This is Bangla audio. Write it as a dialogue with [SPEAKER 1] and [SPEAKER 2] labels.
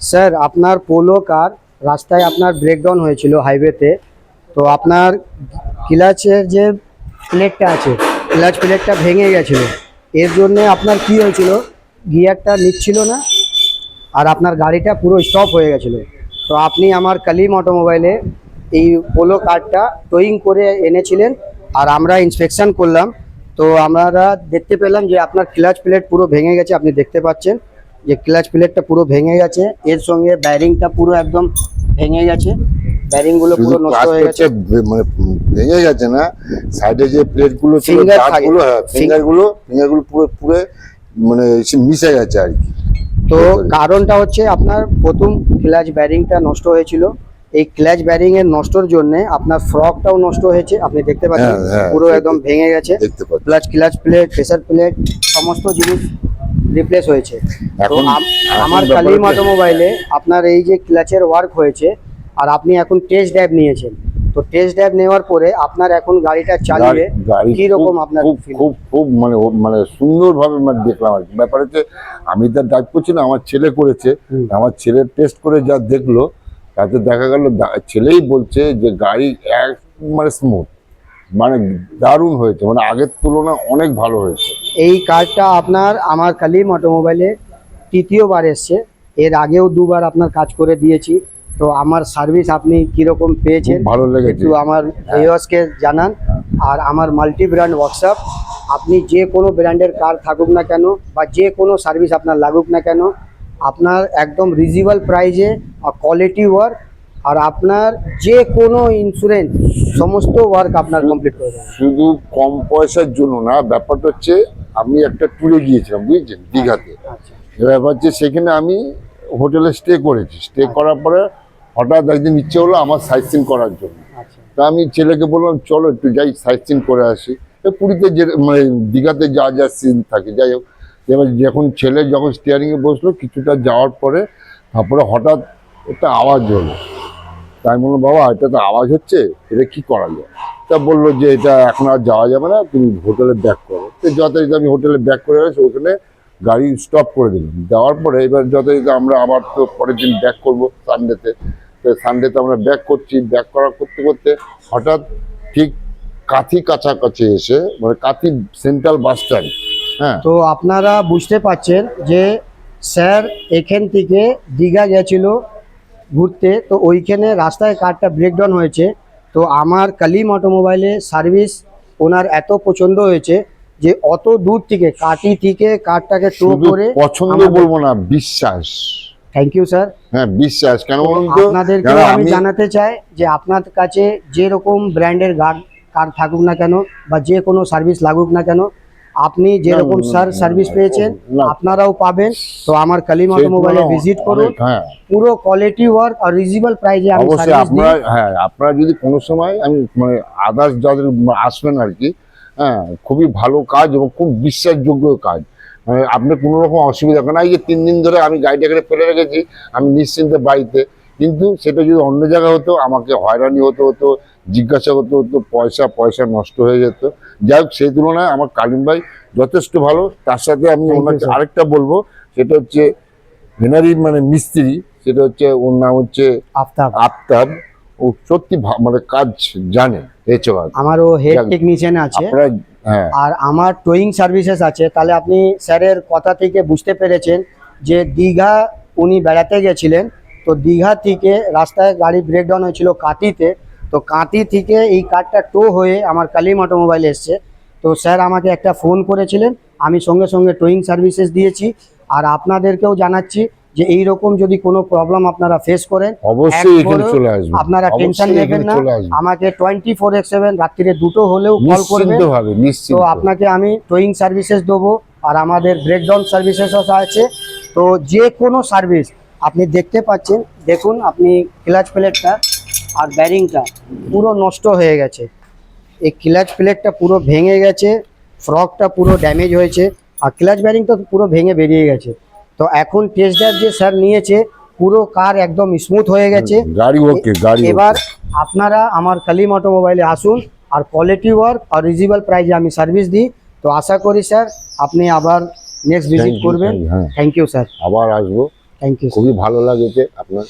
[SPEAKER 1] স্যার আপনার পোলো কার রাস্তায় আপনার ব্রেকডাউন হয়েছিল হাইওয়েতে। তো আপনার ক্লাচের যে প্লেটটা আছে, ক্লাচ প্লেটটা ভেঙে গেছিল। এর জন্যে আপনার কি হয়েছিল, গিয়ারটা নিচ্ছিল না আর আপনার গাড়িটা পুরো স্টপ হয়ে গেছিলো। তো আপনি আমার কালিম অটোমোবাইলে এই পোলো কারটা টোয়িং করে এনেছিলেন আর আমরা ইন্সপেকশন করলাম। তো আমরা দেখতে পেলাম যে আপনার ক্লাচ প্লেট পুরো ভেঙে গেছে। আপনি দেখতে পাচ্ছেন যে ক্লাচ প্লেটটা পুরো ভেঙে গেছে, এর সঙ্গে ব্যারিংটা পুরো একদম ভেঙে গেছে, ব্যারিংগুলো পুরো নষ্ট হয়ে গেছে।
[SPEAKER 2] মানে ভেঙে গেছে না, সাইডে যে প্লেট গুলো ছিল,
[SPEAKER 1] Finger
[SPEAKER 2] দাঁতগুলো, হ্যাঁ ফিঙ্গারগুলো পুরো পুরো মানে মিশে গেছে আর কি।
[SPEAKER 1] তো কারণটা হচ্ছে আপনার প্রথম ক্লাচ ব্যারিংটা নষ্ট হয়েছিল। এই ক্লাচ ব্যারিং এর নষ্টর জন্য আপনার ফ্রকটাও নষ্ট হয়েছে। আপনি দেখতে পাচ্ছেন পুরো একদম ভেঙে গেছে। Plus clutch plate, pressure plate সমস্ত জিনিস রিপ্লেস হয়েছে। তো আমার কালিম অটোমোবাইলে আপনার এই যে ক্লাচের ওয়ার্ক হয়েছে আর আপনি এখন টেস্ট ড্রাইভ নিয়েছেন। তো টেস্ট ড্রাইভ নেওয়ার পরে আপনার এখন গাড়িটা চালিয়ে কি রকম আপনার
[SPEAKER 2] খুব খুব মানে সুন্দরভাবে মানে দেখলাম আর কি। ব্যাপার হচ্ছে আমি তো ড্রাইভ করছি না, আমার ছেলে করেছে। আমার ছেলে টেস্ট করে যা দেখলো তাতে দেখা গেল ছেলেই বলছে যে গাড়ি এক মানে স্মুথ, মানে দারুণ হয়েছে, মানে আগের তুলনায় অনেক ভালো হয়েছে।
[SPEAKER 1] এই কারটা আপনার আমার কালিম অটোমোবাইলে তৃতীয়বার এসছে। এর আগেও দুবার আপনার কাজ করে দিয়েছি। তো আমার সার্ভিস আপনি কিরকম পেয়েছেন
[SPEAKER 2] ভালো লেগেছে
[SPEAKER 1] একটু আমার ভিউয়ার্সকে জানান। আর আমার মাল্টি ব্র্যান্ড ওয়ার্কশপ, আপনি যে কোনো ব্র্যান্ডের কার থাকুক না কেন বা যে কোনো সার্ভিস আপনার লাগুক না কেন, আপনার একদম রিজনেবল প্রাইজে আর কোয়ালিটি ওয়ার্ক আর আপনার যে কোনো ইন্স্যুরেন্স সমস্ত ওয়ার্ক আপনার কমপ্লিট করে দেবেন।
[SPEAKER 2] শুধু কম পয়সার জন্য না, ব্যাপারটা হচ্ছে আমি একটা ট্যুরে গিয়েছিলাম বুঝছেন, দীঘাতে। ব্যাপার হচ্ছে সেখানে আমি হোটেলে স্টে করেছি, স্টে করার পরে হঠাৎ একদিন ইচ্ছে হলো আমার সাইট সিন করার জন্য। তা আমি ছেলেকে বললাম চলো একটু যাই সাইট সিন করে আসি। পুরীতে যে মানে দীঘাতে যা যা সিন থাকে যাই হোক। এবার যখন স্টিয়ারিংয়ে বসলো কিছুটা যাওয়ার পরে তারপরে হঠাৎ একটা আওয়াজ হলো। তাই বললাম বাবা এটা তো আওয়াজ হচ্ছে, এটা কি করা যায়? তা বললো যে এটা এখন আর যাওয়া যাবে না, তুমি হোটেলে ব্যাক করো। তো যথারীতি আমি হোটেলে ব্যাক করে আসি, ওখানে গাড়ি স্টপ করে দিলাম। দেওয়ার পরে এবার যথারীতি আমরা আবার তো পরের দিন ব্যাক করবো সানডেতে। তো সানডেতে আমরা ব্যাক করছি, ব্যাক করতে করতে হঠাৎ ঠিক কাঁথি কাছাকাছি এসে, মানে কাঁথি সেন্ট্রাল বাস স্ট্যান্ড। হ্যাঁ,
[SPEAKER 1] তো আপনারা বুঝতে পারছেন যে স্যার এখান থেকে দীঘা গেছিল ঘুরতে। তো ওইখানে রাস্তায় কারটা ব্রেকডাউন হয়েছে। তো আমার কালিম অটোমোবাইলে সার্ভিস ওনার এত পছন্দ হয়েছে যে অত দূর থেকে কাটি থেকে কারটাকে টো করে,
[SPEAKER 2] পছন্দ বলবো না, বিশ্বাস।
[SPEAKER 1] Thank you sir.
[SPEAKER 2] হ্যাঁ বিশ্বাস, কেন বলুন তো,
[SPEAKER 1] আপনাদেরকে আমি জানাতে চাই যে আপনার কাছে যেরকম ব্র্যান্ডের কার থাকুক না কেন বা যে কোনো সার্ভিস লাগুক না কেন, আপনি যেরকম সার্ভিস পেয়েছেন আপনারাও পাবেন। তো আমার কালিম অটোমোবাইলে ভিজিট করুন, পুরো কোয়ালিটি ওয়ার্ক আর রিজনেবল প্রাইসে আমি সার্ভিস দিই।
[SPEAKER 2] হ্যাঁ, আপনারা যদি কোনো সময় আমি মানে আদার্স যাদের আসবেন আর কি, হ্যাঁ খুবই ভালো কাজ এবং খুব বিশ্বাসযোগ্য কাজ। মানে আপনার কোনো রকম অসুবিধা হবে না। এই যে 3 দিন ধরে আমি গাড়িটা এখানে ফেলে রেখেছি, আমি নিশ্চিন্তে বাড়িতে। কিন্তু সেটা যদি অন্য জায়গায় হতো আমাকে হয়রানি হতো, জিজ্ঞাসা করতে হতো, পয়সা নষ্ট হয়ে যেত। যাই হোক, সেই তুলনায় আমার কালিম ভাই যথেষ্ট ভালো। তার সাথে আমি ওনাকে আরেকটা বলবো, সেটা হচ্ছে ভেনারি মানে মিস্ত্রি, সেটা হচ্ছে ওর নাম হচ্ছে আফতাব। ও সত্যি মানে কাজ জানে।
[SPEAKER 1] আমারও হেড টেকনিশিয়ান আছে আর আমার টোয়িং সার্ভিসেস আছে। তাহলে আপনি স্যারের কথা থেকে বুঝতে পেরেছেন যে দীঘা উনি বেড়াতে গেছিলেন। তো দীঘা থেকে রাস্তায় গাড়ি ব্রেকডাউন হয়েছিল কাঁথিতে। তো কাঁথি থেকে এই কারটা টো হয়ে আমার কালিম অটোমোবাইল এসছে। তো স্যার আমাকে একটা ফোন করেছিলেন, আমি সঙ্গে সঙ্গে টোয়িং সার্ভিসেস দিয়েছি। আর আপনাদেরকেও জানাচ্ছি যে এই রকম যদি কোনো প্রবলেম আপনারা ফেস করেন
[SPEAKER 2] অবশ্যই এখানে চলে আসবেন,
[SPEAKER 1] আপনারা টেনশন নেবেন না। আমাকে 24/7 রাত্রিরে 2টো হলেও কল করবেন। তো আপনাকে আমি টোয়িং সার্ভিসেস দেবো আর আমাদের ব্রেকডাউন সার্ভিসেসও আছে। তো যে কোনো সার্ভিস আপনি দেখতে পাচ্ছেন, দেখুন আপনি ক্লাচ প্লেটটা আর ব্যারিংটা পুরো নষ্ট হয়ে গেছে। এই ক্লাচ প্লেটটা পুরো ভেঙে গেছে, ফ্রকটা পুরো ড্যামেজ হয়েছে আর ক্লাচ ব্যারিংটা পুরো ভেঙে বেরিয়ে গেছে। তো এখন টেস্ট ড্রাইভ যে স্যার নিয়েছে, পুরো কার একদম স্মুথ হয়ে গেছে। এবার আপনারা আমার কালিম অটোমোবাইলে আসুন আর কোয়ালিটি ওয়ার্ক আর রিজনেবল প্রাইসে আমি সার্ভিস দিই। তো আশা করি স্যার আপনি আবার নেক্সট ভিজিট করবেন। থ্যাংক ইউ স্যার,
[SPEAKER 2] আবার আসবো।
[SPEAKER 1] Thank you.
[SPEAKER 2] খুবই ভালো লাগেছে আপনার